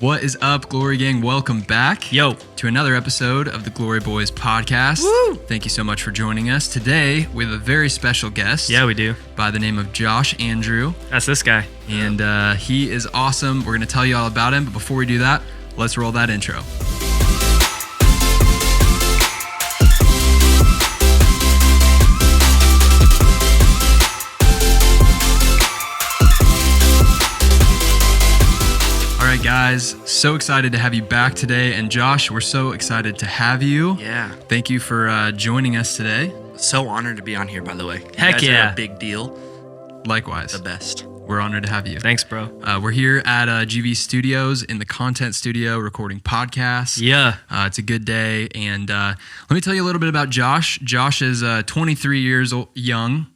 What is up, Glory Gang? Welcome back to another episode of the Glory Boys podcast. Woo! Thank you so much for joining us. Today, we have a very special guest. Yeah, we do. By the name of Josh Andrew. That's this guy. And he is awesome. We're going to tell you all about him. But before we do that, let's roll that intro. Guys, so excited to have you back today. And Josh, we're so excited to have you. Yeah. Thank you for joining us today. So honored to be on here, by the way. You Heck guys yeah. are a big deal. Likewise. The best. We're honored to have you. Thanks, bro. We're here at GV Studios in the content studio recording podcasts. Yeah. It's a good day. And let me tell you a little bit about Josh. Josh is 23 years young.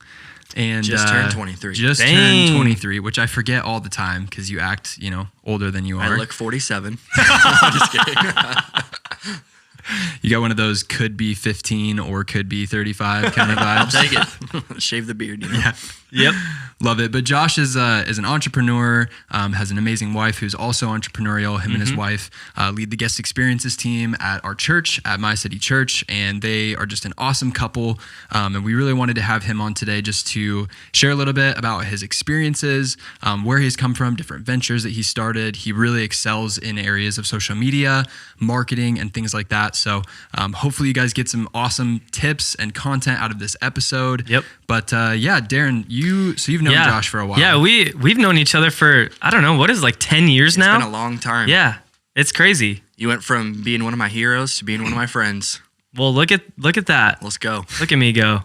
And just turned 23. Just turned 23, which I forget all the time because you act, older than you are. I look 47. I'm just kidding. You got one of those could be 15 or could be 35 kind of vibes. I'll take it. Shave the beard. Yeah. Yep. Love it. But Josh is an entrepreneur, has an amazing wife who's also entrepreneurial. Him and his wife lead the guest experiences team at our church, at My City Church, and they are just an awesome couple. And we really wanted to have him on today just to share a little bit about his experiences, where he's come from, different ventures that he started. He really excels in areas of social media, marketing, and things like that. So hopefully you guys get some awesome tips and content out of this episode. Yep. But Darren, you've known Josh for a while. Yeah, we've known each other for, I don't know, what is it, like 10 years now? It's been a long time. Yeah, it's crazy. You went from being one of my heroes to being one of my friends. Well, look at that. Let's go. Look at me go.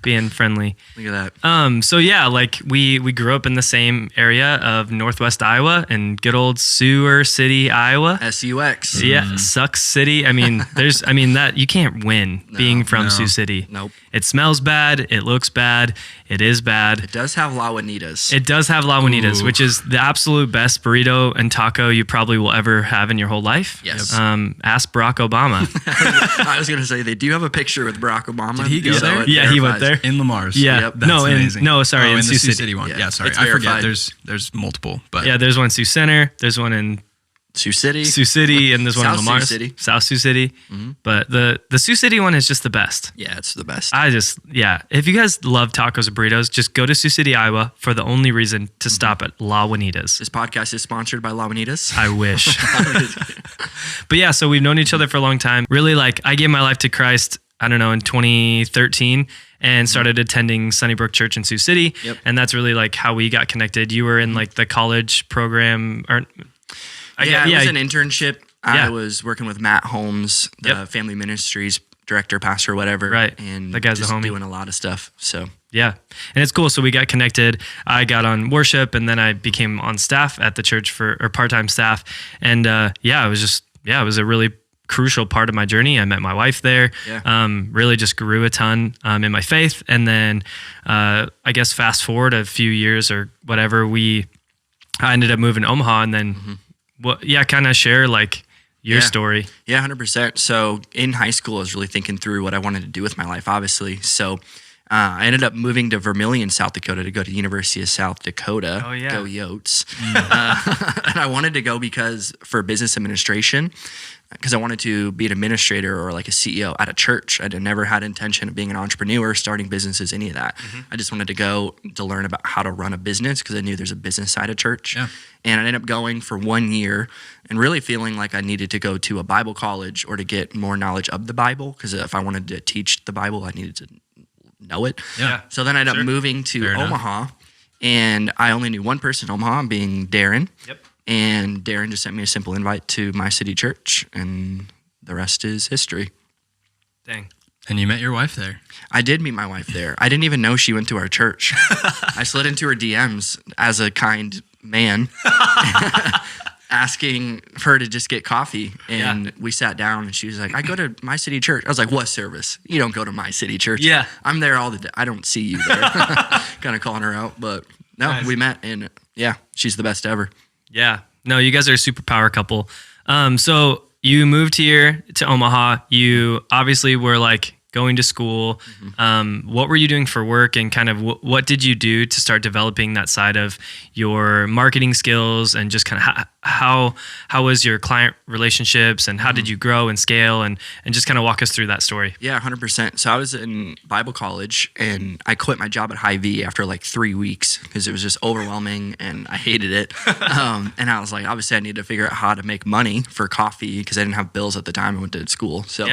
Being friendly. Look at that. So yeah, like we grew up in the same area of Northwest Iowa in good old Sioux City, Iowa. SUX. Yeah, sucks city. I mean, that you can't win being from Sioux City. Nope. It smells bad. It looks bad. It is bad. It does have Lagunitas. It does have Lagunitas, Ooh. which is the absolute best burrito and taco you probably will ever have in your whole life. Yes. Ask Barack Obama. I was going to say, they do have a picture with Barack Obama. Did he go there? Yeah, he went there. In Lamar's. Yeah. Yep. That's amazing. in in Sioux the Sioux City. City one. Yeah. Yeah, sorry. It's I forget. verified. There's multiple. But Yeah, there's one in Sioux Center. There's one in Sioux City. Sioux City, and there's one in South Lamar's. Sioux City. South Sioux City. But the Sioux City one is just the best. Yeah, it's the best. If you guys love tacos or burritos, just go to Sioux City, Iowa for the only reason to stop at La Juanitas. This podcast is sponsored by Lagunitas. I wish. But yeah, so we've known each other for a long time. Really, I gave my life to Christ, I don't know, in 2013 and started attending Sunnybrook Church in Sioux City. Yep. And that's really how we got connected. You were in the college program or... It was an internship. Yeah. I was working with Matt Holmes, the family ministries director, pastor, whatever. Right. And That guy's just the homie. doing a lot of stuff. So Yeah. And it's cool. So we got connected. I got on worship and then I became on staff at the church or part-time staff. And it was a really crucial part of my journey. I met my wife there. Yeah. Really just grew a ton in my faith. And then I guess fast forward a few years or whatever, I ended up moving to Omaha and then kind of share your story. Yeah, 100%. So in high school, I was really thinking through what I wanted to do with my life, obviously. So I ended up moving to Vermillion, South Dakota to go to the University of South Dakota. Oh, yeah. Go Yotes. And I wanted to go for business administration, because I wanted to be an administrator or a CEO at a church. I'd never had intention of being an entrepreneur, starting businesses, any of that. I just wanted to go to learn about how to run a business because I knew there's a business side of church. Yeah. And I ended up going for 1 year and really feeling like I needed to go to a Bible college or to get more knowledge of the Bible, because if I wanted to teach the Bible, I needed to know it. Yeah. So then I ended up moving to Omaha, and I only knew one person in Omaha, being Darren. Yep. And Darren just sent me a simple invite to My City Church, and the rest is history. Dang. And you met your wife there. I did meet my wife there. I didn't even know she went to our church. I slid into her DMs as a kind man, asking her to just get coffee. And we sat down, and she was like, I go to My City Church. I was like, what service? You don't go to My City Church. Yeah. I'm there all the day. I don't see you there. Kind of calling her out. But no, Nice. We met, and she's the best ever. Yeah. No, you guys are a superpower couple. So you moved here to Omaha. You obviously were going to school. What were you doing for work, and kind of what did you do to start developing that side of your marketing skills, and just kind of how was your client relationships, and how did you grow and scale, and just kind of walk us through that story? Yeah, 100%. So I was in Bible college, and I quit my job at Hy-Vee after like 3 weeks because it was just overwhelming and I hated it. And I was like, obviously I need to figure out how to make money for coffee because I didn't have bills at the time. I went to school. So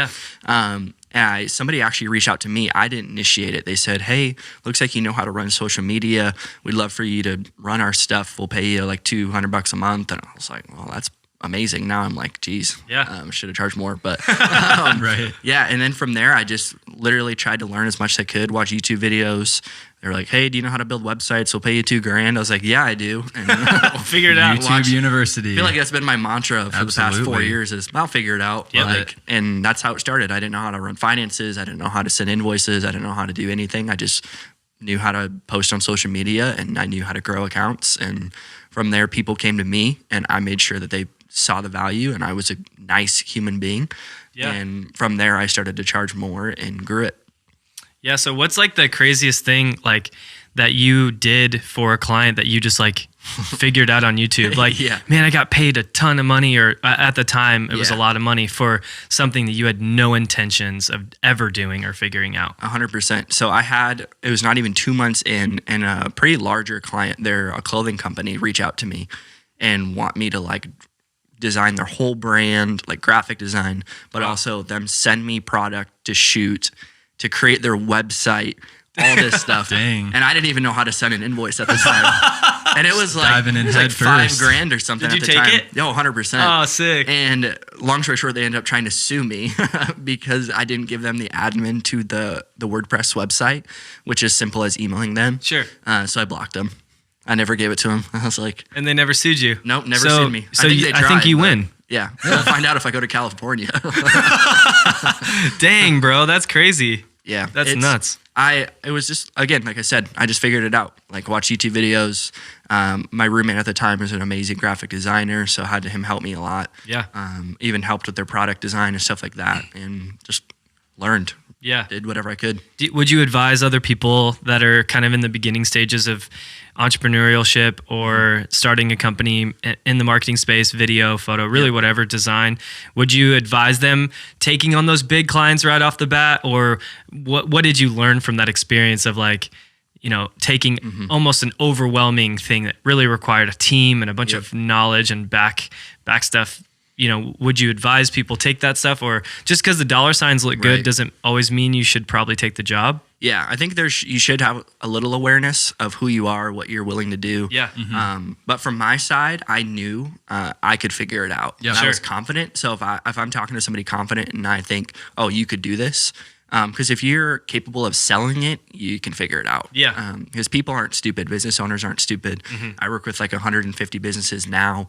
somebody actually reached out to me. I didn't initiate it. They said, hey, looks like you know how to run social media. We'd love for you to run our stuff. We'll pay you like $200 a month. And I was like, well, that's amazing. Now I'm like, geez, should have charged more. But right. Yeah. And then from there, I just literally tried to learn as much as I could, watch YouTube videos. They were like, hey, do you know how to build websites? We'll pay you $2,000. I was like, yeah, I do. And we'll figure it out. YouTube University. I feel like that's been my mantra for the past 4 years is I'll figure it out. And that's how it started. I didn't know how to run finances. I didn't know how to send invoices. I didn't know how to do anything. I just knew how to post on social media, and I knew how to grow accounts. And from there, people came to me, and I made sure that they saw the value, and I was a nice human being. Yeah. And from there, I started to charge more and grew it. Yeah. So what's like the craziest thing like that you did for a client that you just like figured out on YouTube? Like, man, I got paid a ton of money, or at the time it was a lot of money for something that you had no intentions of ever doing or figuring out. 100%. So it was not even 2 months in, and a pretty larger client, they're a clothing company, reach out to me and want me to like design their whole brand, like graphic design, but also them send me product to shoot, to create their website, all this stuff. Dang. And I didn't even know how to send an invoice at the time. And it was like, diving in it was head like first. $5,000 or something Did at you the take time. it? Yo, 100%. Oh, sick. And long story short, they ended up trying to sue me because I didn't give them the admin to the WordPress website, which is simple as emailing them. Sure. So I blocked them. I never gave it to them. I was like, and they never sued you? Nope, never sued me. So I think you win. Yeah. We'll find out if I go to California. Dang, bro. That's crazy. Yeah. That's nuts. It was just, again, like I said, I just figured it out. Like watch YouTube videos. My roommate at the time was an amazing graphic designer, so I had him help me a lot. Yeah. Even helped with their product design and stuff like that, and just learned. Yeah. Did whatever I could. Would you advise other people that are kind of in the beginning stages of entrepreneurship or starting a company in the marketing space, video, photo, really whatever, design? Would you advise them taking on those big clients right off the bat? Or what did you learn from that experience of like, you know, taking almost an overwhelming thing that really required a team and a bunch of knowledge and back stuff? You know, would you advise people take that stuff, or just because the dollar signs look good doesn't always mean you should probably take the job? Yeah, I think you should have a little awareness of who you are, what you're willing to do. Yeah. But from my side, I knew I could figure it out. Yeah, I was confident. So if I'm talking to somebody confident and I think, oh, you could do this, because if you're capable of selling it, you can figure it out. Yeah. Because people aren't stupid. Business owners aren't stupid. I work with like 150 businesses now.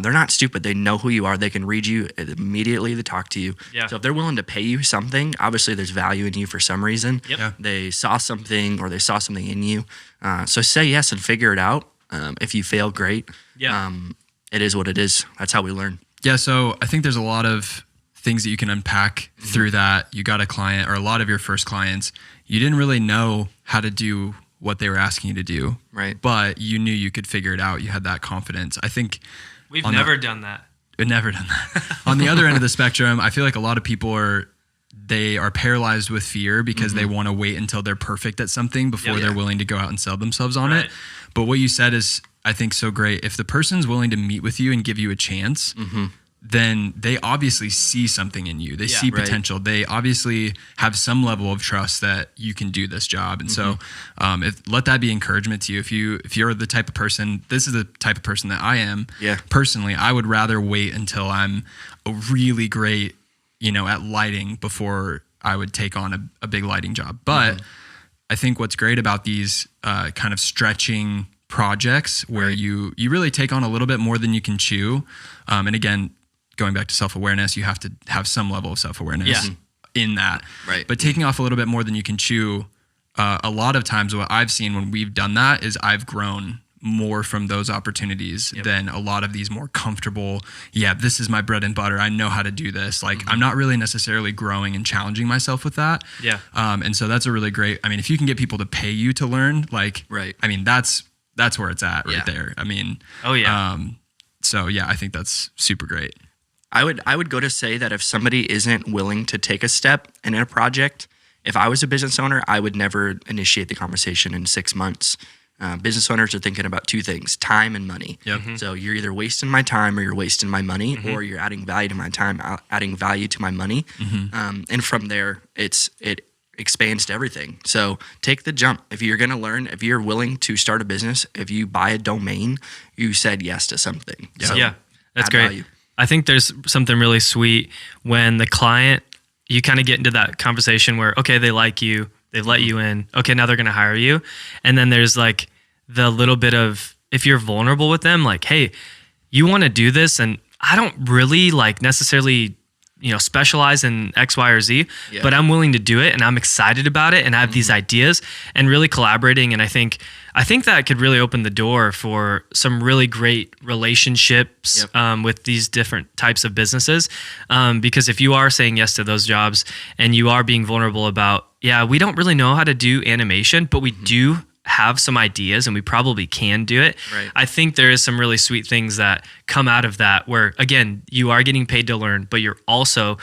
They're not stupid. They know who you are. They can read you immediately to talk to you. Yeah. So if they're willing to pay you something, obviously there's value in you for some reason. Yep. Yeah. They saw something, or they saw something in you. So say yes and figure it out. If you fail, great. Yeah. It is what it is. That's how we learn. Yeah. So I think there's a lot of things that you can unpack through that. You got a client, or a lot of your first clients, you didn't really know how to do what they were asking you to do. Right. But you knew you could figure it out. You had that confidence. I think we've never done that. We've never done that. On the other end of the spectrum, I feel like a lot of people are paralyzed with fear because they want to wait until they're perfect at something before they're willing to go out and sell themselves on it. But what you said is, I think, so great. If the person's willing to meet with you and give you a chance, then they obviously see something in you. They see potential. They obviously have some level of trust that you can do this job. And so let that be encouragement to you. If you're the type of person, this is the type of person that I am. Yeah. Personally, I would rather wait until I'm a really great, at lighting before I would take on a big lighting job. But I think what's great about these kind of stretching projects where you really take on a little bit more than you can chew. And again, going back to self-awareness, you have to have some level of self-awareness in that. Right. But taking off a little bit more than you can chew, a lot of times what I've seen when we've done that is I've grown more from those opportunities than a lot of these more comfortable, this is my bread and butter, I know how to do this. Like I'm not really necessarily growing and challenging myself with that. And so that's a really great, I mean, if you can get people to pay you to learn, like, I mean, that's where it's at right there. I mean, so yeah, I think that's super great. I would go to say that if somebody isn't willing to take a step in a project, if I was a business owner, I would never initiate the conversation in 6 months. Business owners are thinking about two things: time and money. So you're either wasting my time or you're wasting my money, or you're adding value to my time, adding value to my money. And from there, it expands to everything. So take the jump. If you're going to learn, if you're willing to start a business, if you buy a domain, you said yes to something. So that's great. Value. I think there's something really sweet when the client, you kind of get into that conversation where, okay, they like you, they've let you in. Okay, now they're going to hire you. And then there's like the little bit of, if you're vulnerable with them, like, hey, you want to do this, and I don't really like necessarily, specialize in X, Y, or Z, but I'm willing to do it, and I'm excited about it, and I have these ideas, and really collaborating. And I think that could really open the door for some really great relationships with these different types of businesses. Because if you are saying yes to those jobs and you are being vulnerable about, we don't really know how to do animation, but we do have some ideas and we probably can do it. I think there is some really sweet things that come out of that where, again, you are getting paid to learn, but you're also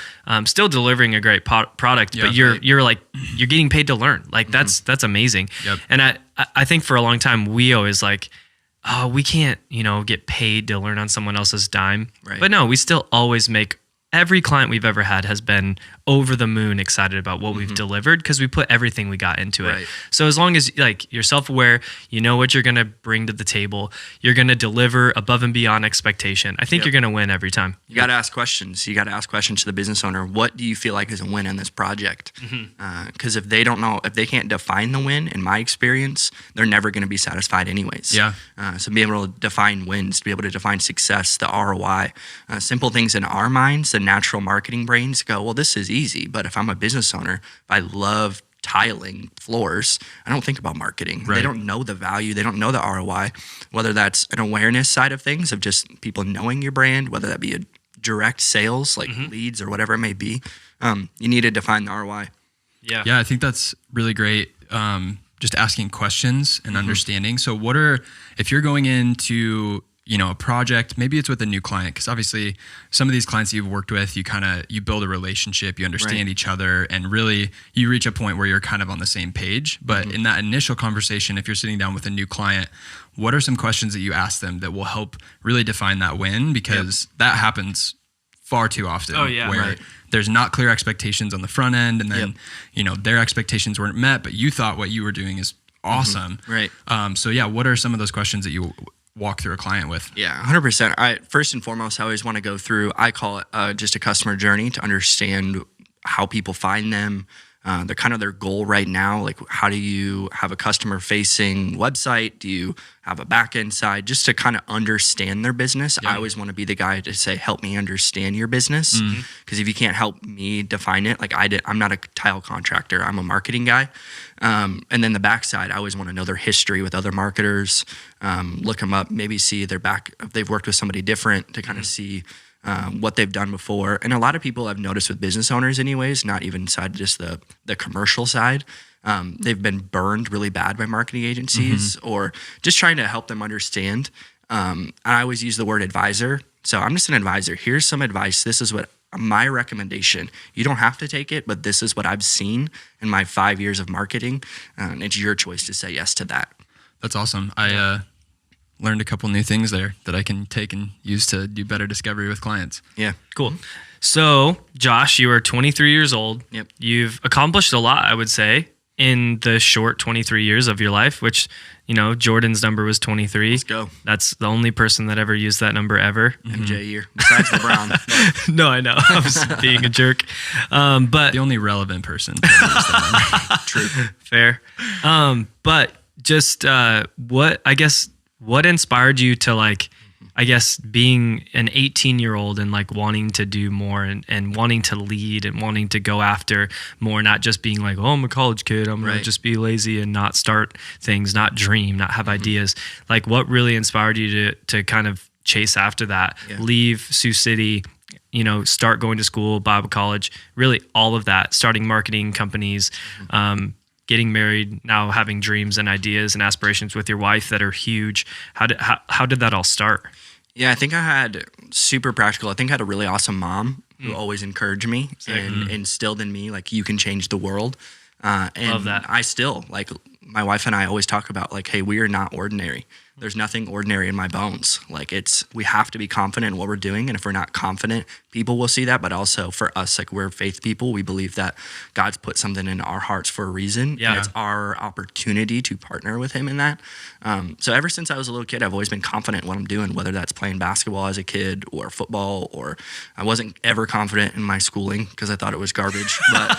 still delivering a great product, but you're getting paid to learn. Like that's amazing. And I think for a long time, we always like, oh, we can't, get paid to learn on someone else's dime. But no, we still always make, every client we've ever had has been over the moon excited about what we've delivered because we put everything we got into it. So as long as you're self-aware, you know what you're going to bring to the table, you're going to deliver above and beyond expectation, I think you're going to win every time. You got to ask questions. You got to ask questions to the business owner. What do you feel like is a win in this project? Because if they don't know, if they can't define the win, in my experience, they're never going to be satisfied anyways. So being able to define wins, to be able to define success, the ROI, simple things in our minds, the natural marketing brains go, well, this is easy. But if I'm a business owner, if I love tiling floors, I don't think about marketing. They don't know the value. They don't know the ROI, whether that's an awareness side of things, of just people knowing your brand, whether that be a direct sales, like leads or whatever it may be. You need to define the ROI. Yeah, I think that's really great. Just asking questions and understanding. So if you're going into a project, maybe it's with a new client, because obviously some of these clients that you've worked with, you build a relationship, you understand each other, and really you reach a point where you're kind of on the same page. But in that initial conversation, if you're sitting down with a new client, what are some questions that you ask them that will help really define that win? Because that happens far too often where there's not clear expectations on the front end, and then their expectations weren't met, but you thought what you were doing is awesome. So what are some of those questions that you walk through a client with? 100%. First and foremost, I always want to go through, I call it just a customer journey, to understand how people find them, they're kind of their goal right now. Like, how do you have a customer facing website? Do you have a back end side? Just to kind of understand their business. I always want to be the guy to say, help me understand your business. Because if you can't help me define it, like I'm not a tile contractor, I'm a marketing guy. And then the backside, I always want to know their history with other marketers, look them up, maybe see their back, if they've worked with somebody different, to kind of see what they've done before. And a lot of people I've noticed with business owners anyways, not even inside just the commercial side, they've been burned really bad by marketing agencies or just trying to help them understand. I always use the word advisor. So I'm just an advisor. Here's some advice. This is what my recommendation. You don't have to take it, but this is what I've seen in my 5 years of marketing. And it's your choice to say yes to that. That's awesome. I learned a couple new things there that I can take and use to do better discovery with clients. Yeah. Cool. So, Josh, you are 23 years old. Yep. You've accomplished a lot, I would say, in the short 23 years of your life, which, Jordan's number was 23. Let's go. That's the only person that ever used that number ever. MJ year, besides LeBron. No, I know. I was being a jerk. But the only relevant person to use that number. True. Fair. But just what inspired you to I guess being an 18-year-old and like wanting to do more and wanting to lead and wanting to go after more, not just being like, oh, I'm a college kid, I'm going to just be lazy and not start things, not dream, not have ideas. Like what really inspired you to kind of chase after that, leave Sioux City, start going to school, Bible college, really all of that, starting marketing companies, getting married, now having dreams and ideas and aspirations with your wife that are huge. How did that all start? Yeah, I think I had super practical. I think I had a really awesome mom who always encouraged me and instilled in me, like, you can change the world. And Love that. I still, like, my wife and I always talk about, like, hey, we are not ordinary. There's nothing ordinary in my bones. Like, we have to be confident in what we're doing. And if we're not confident, people will see that. But also for us, like, we're faith people. We believe that God's put something in our hearts for a reason. Yeah. And it's our opportunity to partner with him in that. So ever since I was a little kid, I've always been confident in what I'm doing, whether that's playing basketball as a kid or football, or I wasn't ever confident in my schooling because I thought it was garbage. But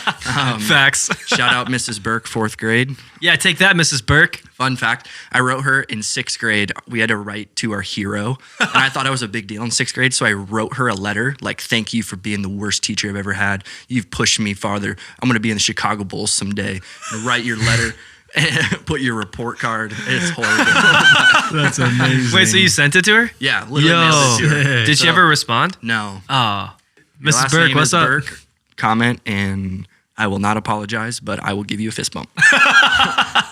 Facts. shout out Mrs. Burke, 4th grade. Yeah, take that, Mrs. Burke. Fun fact, I wrote her in 6th grade. We had to write to our hero. And I thought it was a big deal in 6th grade. So I wrote her a letter, like, thank you for being the worst teacher I've ever had. You've pushed me farther. I'm going to be in the Chicago Bulls someday. And write your letter and put your report card. It's horrible. That's amazing. Wait, so you sent it to her? Yeah, literally mailed it to her. Did she ever respond? No. Oh, Your Mrs. last Burke, name what's is up? Burke. Comment, and I will not apologize, but I will give you a fist bump.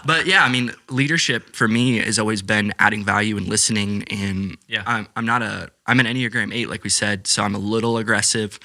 But yeah, I mean, leadership for me has always been adding value and listening. And I'm an Enneagram 8, like we said, so I'm a little aggressive,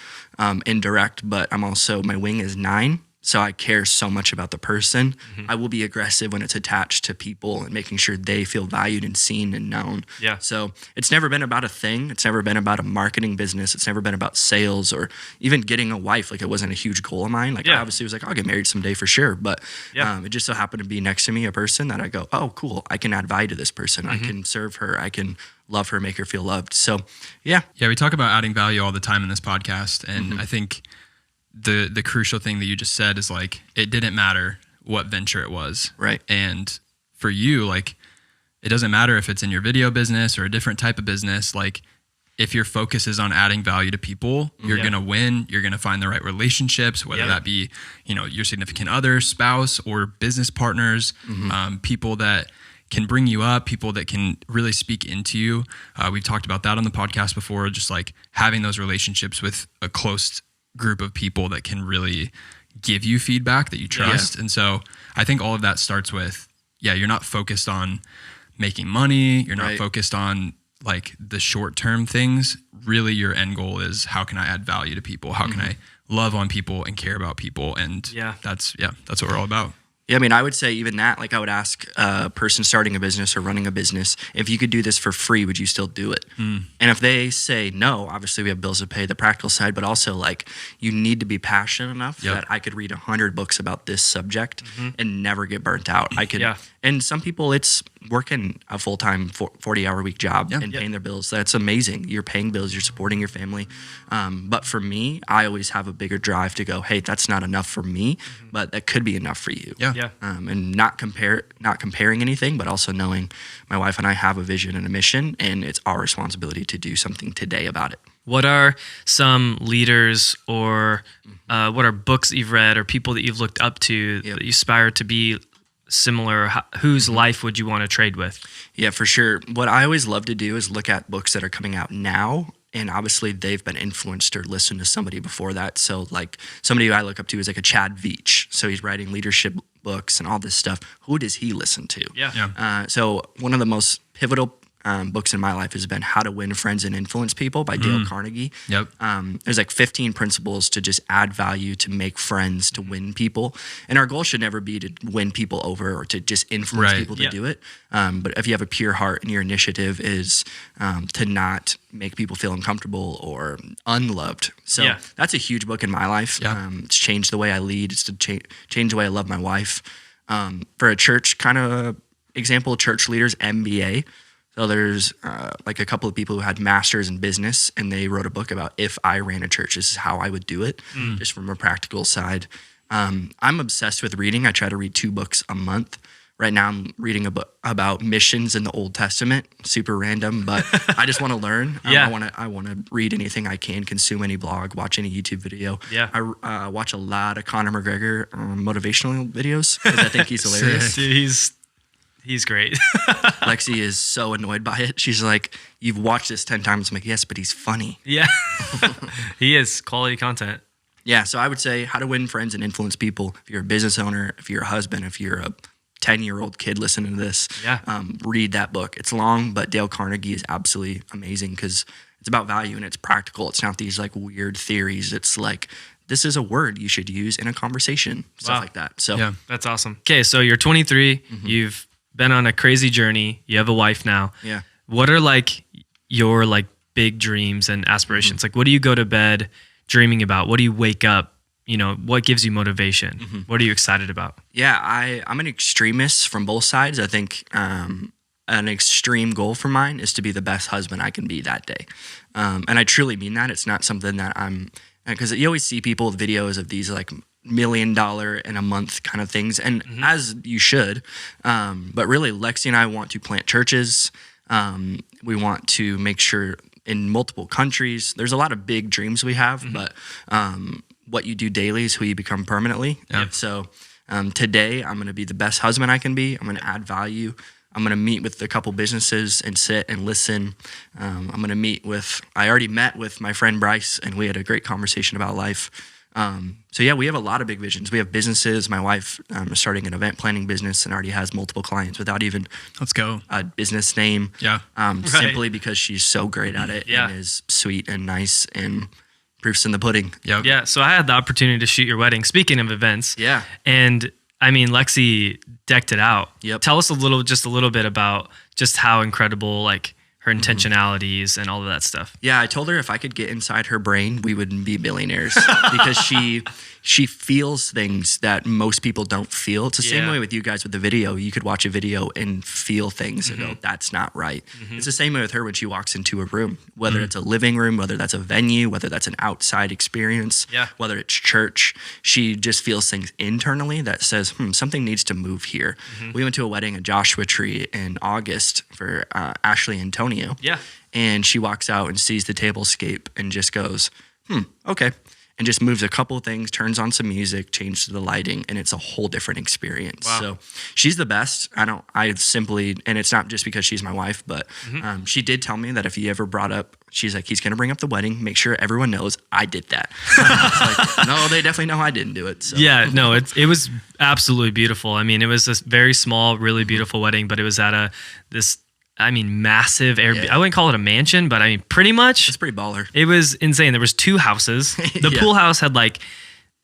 indirect, but my wing is 9. So I care so much about the person. I will be aggressive when it's attached to people and making sure they feel valued and seen and known. Yeah. So it's never been about a thing. It's never been about a marketing business. It's never been about sales or even getting a wife. Like, it wasn't a huge goal of mine. Like, I obviously was like, I'll get married someday for sure. But it just so happened to be next to me, a person that I go, oh, cool. I can add value to this person. I can serve her. I can love her, make her feel loved. So, yeah. Yeah, we talk about adding value all the time in this podcast. And I think the crucial thing that you just said is, like, it didn't matter what venture it was. Right. And for you, like, it doesn't matter if it's in your video business or a different type of business. Like, if your focus is on adding value to people, you're going to win. You're going to find the right relationships, whether that be, your significant other, spouse, or business partners, people that can bring you up, people that can really speak into you. We've talked about that on the podcast before, just like having those relationships with a close group of people that can really give you feedback that you trust. And so I think all of that starts with, you're not focused on making money. You're not focused on, like, the short-term things. Really, your end goal is, how can I add value to people? How can I love on people and care about people? And that's what we're all about. Yeah, I mean, I would say even that, like, I would ask a person starting a business or running a business, if you could do this for free, would you still do it? And if they say no, obviously we have bills to pay, the practical side, but also, like, you need to be passionate enough that I could read 100 books about this subject and never get burnt out. I could, and some people, it's working a full-time 40-hour week job and paying their bills. That's amazing. You're paying bills, you're supporting your family. But for me, I always have a bigger drive to go, hey, that's not enough for me, but that could be enough for you. And not comparing anything, but also knowing my wife and I have a vision and a mission, and it's our responsibility to do something today about it. What are some leaders or what are books that you've read or people that you've looked up to that you aspire to be similar? Whose life would you want to trade with? Yeah, for sure. What I always love to do is look at books that are coming out now. And obviously they've been influenced or listened to somebody before that. So, like, somebody who I look up to is like a Chad Veach. So he's writing leadership books and all this stuff. Who does he listen to? So one of the most pivotal books in my life has been How to Win Friends and Influence People by Dale Carnegie. There's like 15 principles to just add value, to make friends, to win people. And our goal should never be to win people over or to just influence people to do it. But if you have a pure heart and your initiative is to not make people feel uncomfortable or unloved. So that's a huge book in my life. It's changed the way I lead. It's to change the way I love my wife. For a church kind of example, church leaders, MBA. So there's like a couple of people who had masters in business, and they wrote a book about, if I ran a church, this is how I would do it, just from a practical side. I'm obsessed with reading. I try to read 2 books a month. right now I'm reading a book about missions in the Old Testament. Super random, but I just want to learn. Yeah. I want to read anything I can, consume any blog, watch any YouTube video. Yeah. I watch a lot of Conor McGregor motivational videos because I think he's hilarious. Dude, he's great. Lexi is so annoyed by it. She's like, "You've watched this 10 times." I'm like, "Yes, but he's funny." Yeah. He is quality content. Yeah, so I would say how to win friends and influence people. If you're a business owner, if you're a husband, if you're a 10-year-old kid listening to this, read that book. It's long, but Dale Carnegie is absolutely amazing because it's about value and it's practical. It's not these like weird theories. It's like, this is a word you should use in a conversation, stuff like that. So Yeah. That's awesome. Okay, so you're 23. You've been on a crazy journey. You have a wife now. Yeah. What are like your like big dreams and aspirations? Like, what do you go to bed dreaming about? What do you wake up? You know, what gives you motivation? What are you excited about? Yeah, I'm an extremist from both sides. I think an extreme goal for mine is to be the best husband I can be that day. And I truly mean that. It's not something that because you always see people with videos of these like $1 million in a month kind of things, and as you should. But really, Lexi and I want to plant churches. We want to make sure in multiple countries. There's a lot of big dreams we have, but what you do daily is who you become permanently. Yep. So today, I'm going to be the best husband I can be. I'm going to add value. I'm going to meet with a couple businesses and sit and listen. I'm going to I already met with my friend Bryce, and we had a great conversation about life. So yeah, we have a lot of big visions. We have businesses. My wife is starting an event planning business and already has multiple clients without even Let's go. a business name. Yeah. Simply because she's so great at it and is sweet and nice and proofs in the pudding. Yep. Yeah. So I had the opportunity to shoot your wedding. Speaking of events. Yeah. And I mean, Lexi decked it out. Yep. Tell us just a little bit about just how incredible, like, her intentionalities and all of that stuff. Yeah, I told her if I could get inside her brain, we would be billionaires because she feels things that most people don't feel. It's the same way with you guys with the video. You could watch a video and feel things and go, that's not right. It's the same way with her when she walks into a room, whether it's a living room, whether that's a venue, whether that's an outside experience, whether it's church. She just feels things internally that says, something needs to move here. We went to a wedding at Joshua Tree in August for Ashley and Tony. Yeah. And she walks out and sees the tablescape and just goes, okay. And just moves a couple of things, turns on some music, changes the lighting, and it's a whole different experience. Wow. So she's the best. And it's not just because she's my wife, but she did tell me that if he ever brought up, she's like, he's going to bring up the wedding, make sure everyone knows I did that. Like, no, they definitely know I didn't do it. So. Yeah, no, it was absolutely beautiful. I mean, it was a very small, really beautiful wedding, but it was at massive Airbnb. I wouldn't call it a mansion, but I mean, pretty much. It's pretty baller. It was insane. There was 2 houses. The pool house had like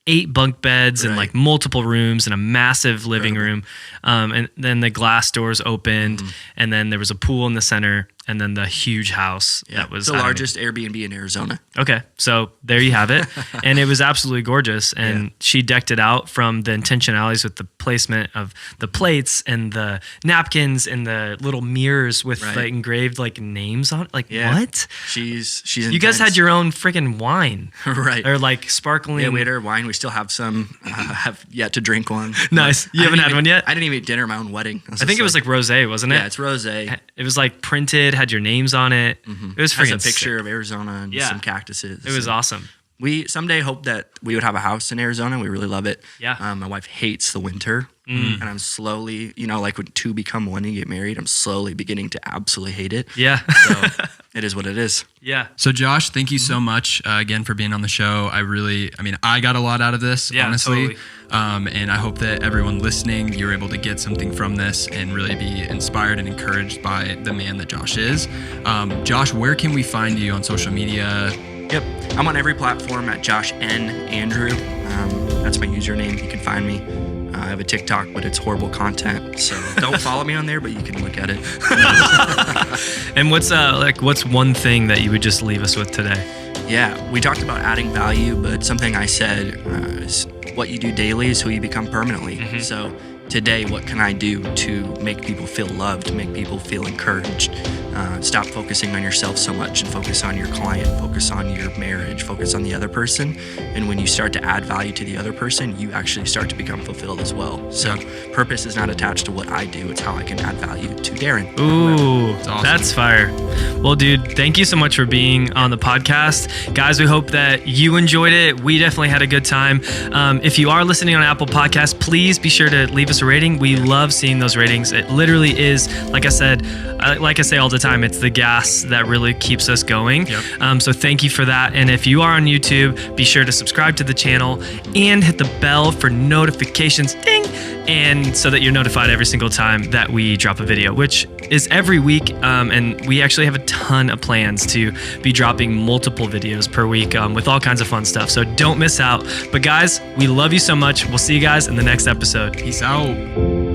8 bunk beds and like multiple rooms and a massive living room. And then the glass doors opened, and then there was a pool in the center, and then the huge house that was the largest Airbnb in Arizona. Okay, so there you have it. And it was absolutely gorgeous. And she decked it out from the intentionalities with the placement of the plates and the napkins and the little mirrors with the engraved like names on it. Like, what? She's You guys had your own freaking wine. Right. Or like sparkling. Yeah, we had our wine. We still have some. Have yet to drink one. Nice. You haven't had one yet? I didn't even eat dinner at my own wedding. I think it was like rosé, wasn't it? Yeah, it's rosé. It was like printed, had your names on it. It was freaking Has a picture sick. of Arizona and some cactuses. It was awesome. We someday hope that we would have a house in Arizona. We really love it. Yeah. My wife hates the winter. And I'm slowly, like when 2 become 1 and you get married, I'm slowly beginning to absolutely hate it. Yeah. So it is what it is. Yeah. So Josh, thank you so much again for being on the show. I got a lot out of this, honestly. Totally. And I hope that everyone listening, you're able to get something from this and really be inspired and encouraged by the man that Josh is. Josh, where can we find you on social media? Yep. I'm on every platform at Josh N. Andrew. That's my username. You can find me. I have a TikTok, but it's horrible content. So don't follow me on there, but you can look at it. And what's one thing that you would just leave us with today? Yeah, we talked about adding value, but something I said is what you do daily is who you become permanently. So today, what can I do to make people feel loved, to make people feel encouraged? Stop focusing on yourself so much and focus on your client, focus on your marriage, focus on the other person. And when you start to add value to the other person, you actually start to become fulfilled as well. So purpose is not attached to what I do. It's how I can add value to Darren. Ooh, awesome. That's fire. Well, dude, thank you so much for being on the podcast. Guys, we hope that you enjoyed it. We definitely had a good time. If you are listening on Apple Podcasts, please be sure to leave us a rating. We love seeing those ratings. It literally is, like I say all the time, it's the gas that really keeps us going. So thank you for that. And if you are on YouTube, be sure to subscribe to the channel and hit the bell for notifications, ding, and so that you're notified every single time that we drop a video, which is every week. And we actually have a ton of plans to be dropping multiple videos per week with all kinds of fun stuff. So don't miss out. But guys, we love you so much. We'll see you guys in the next episode. Peace out.